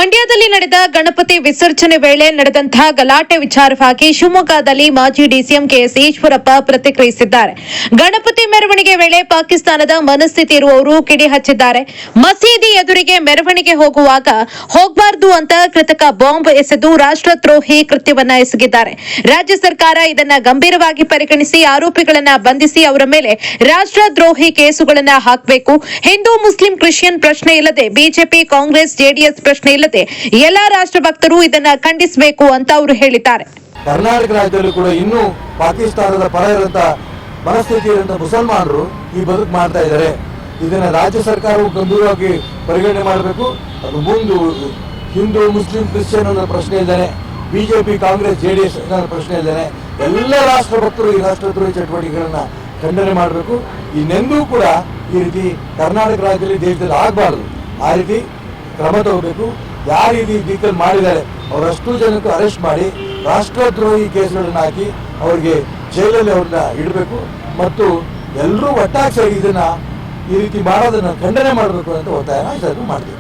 ಮಂಡ್ಯದಲ್ಲಿ ನಡೆದ ಗಣಪತಿ ವಿಸರ್ಜನೆ ವೇಳೆ ನಡೆದಂತಹ ಗಲಾಟೆ ವಿಚಾರವಾಗಿ ಶಿವಮೊಗ್ಗದಲ್ಲಿ ಮಾಜಿ ಡಿಸಿಎಂ ಕೆಎಸ್ ಈಶ್ವರಪ್ಪ ಪ್ರತಿಕ್ರಿಯಿಸಿದ್ದಾರೆ. ಗಣಪತಿ ಮೆರವಣಿಗೆ ವೇಳೆ ಪಾಕಿಸ್ತಾನದ ಮನಸ್ಥಿತಿ ಇರುವವರು ಕಿಡಿ ಹಚ್ಚಿದ್ದಾರೆ. ಮಸೀದಿ ಎದುರಿಗೆ ಮೆರವಣಿಗೆ ಹೋಗುವಾಗ ಹೋಗಬಾರದು ಅಂತ ಕೃತಕ ಬಾಂಬ್ ಎಸೆದು ರಾಷ್ಟ್ರದ್ರೋಹಿ ಕೃತ್ಯವನ್ನ ಎಸಗಿದ್ದಾರೆ. ರಾಜ್ಯ ಸರ್ಕಾರ ಇದನ್ನ ಗಂಭೀರವಾಗಿ ಪರಿಗಣಿಸಿ ಆರೋಪಿಗಳನ್ನ ಬಂಧಿಸಿ ಅವರ ಮೇಲೆ ರಾಷ್ಟ್ರದ್ರೋಹಿ ಕೇಸುಗಳನ್ನ ಹಾಕಬೇಕು. ಹಿಂದೂ ಮುಸ್ಲಿಂ ಕ್ರಿಶ್ಚಿಯನ್ ಪ್ರಶ್ನೆ ಇಲ್ಲದೆ ಬಿಜೆಪಿ ಕಾಂಗ್ರೆಸ್ ಜೆಡಿಎಸ್ ಪ್ರಶ್ನೆ ಇಲ್ಲದೆ ಎಲ್ಲ ರಾಷ್ಟ್ರಭಕ್ತರು ಇದನ್ನ ಖಂಡಿಸಬೇಕು ಅಂತ ಅವರು ಹೇಳಿದ್ದಾರೆ. ಕರ್ನಾಟಕ ರಾಜ್ಯದಲ್ಲೂ ಕೂಡ ಇನ್ನೂ ಪಾಕಿಸ್ತಾನದ ಪರ ಇರುವಂತ ಮನಸ್ಥಿತಿ ಇರುವಂತ ಮುಸಲ್ಮಾನರು ಈ ಬದುಕು ಮಾಡ್ತಾ ಇದ್ದಾರೆ. ಇದನ್ನ ರಾಜ್ಯ ಸರ್ಕಾರವು ಗಂಭೀರವಾಗಿ ಪರಿಗಣನೆ ಮಾಡಬೇಕು. ಅದು ಮುಂದೆ ಹಿಂದೂ ಮುಸ್ಲಿಂ ಕ್ರಿಶ್ಚಿಯನ್ ಅನ್ನೋ ಪ್ರಶ್ನೆ ಇದ್ದಾನೆ, ಬಿಜೆಪಿ ಕಾಂಗ್ರೆಸ್ ಜೆಡಿಎಸ್ ಅನ್ನೋ ಪ್ರಶ್ನೆ ಇದ್ದಾನೆ. ಎಲ್ಲ ರಾಷ್ಟ್ರಭಕ್ತರು ಈ ರಾಷ್ಟ್ರದ್ರೋಹಿ ಚಟುವಟಿಕೆಗಳನ್ನ ಖಂಡನೆ ಮಾಡಬೇಕು. ಇನ್ನೆಂದೂ ಕೂಡ ಈ ರೀತಿ ಕರ್ನಾಟಕ ರಾಜ್ಯದಲ್ಲಿ ದೇಶದಲ್ಲಿ ಆಗಬಾರದು. ಆ ರೀತಿ ಕ್ರಮ ತಗೋಬೇಕು. ಯಾವ ರೀತಿ ಡೀಕಲ್ ಮಾಡಿದ್ದಾರೆ ಅವರಷ್ಟು ಜನಕ್ಕೂ ಅರೆಸ್ಟ್ ಮಾಡಿ ರಾಷ್ಟ್ರದ್ರೋಹಿ ಕೇಸುಗಳನ್ನ ಹಾಕಿ ಅವರಿಗೆ ಜೈಲಲ್ಲಿ ಅವ್ರನ್ನ ಇಡಬೇಕು ಮತ್ತು ಎಲ್ಲರೂ ಒಟ್ಟಾಗಿ ಸೇರಿ ಇದನ್ನ ಈ ರೀತಿ ಮಾಡೋದನ್ನ ಖಂಡನೆ ಮಾಡಬೇಕು ಅಂತ ಒತ್ತಾಯನ ಮಾಡ್ತೀವಿ.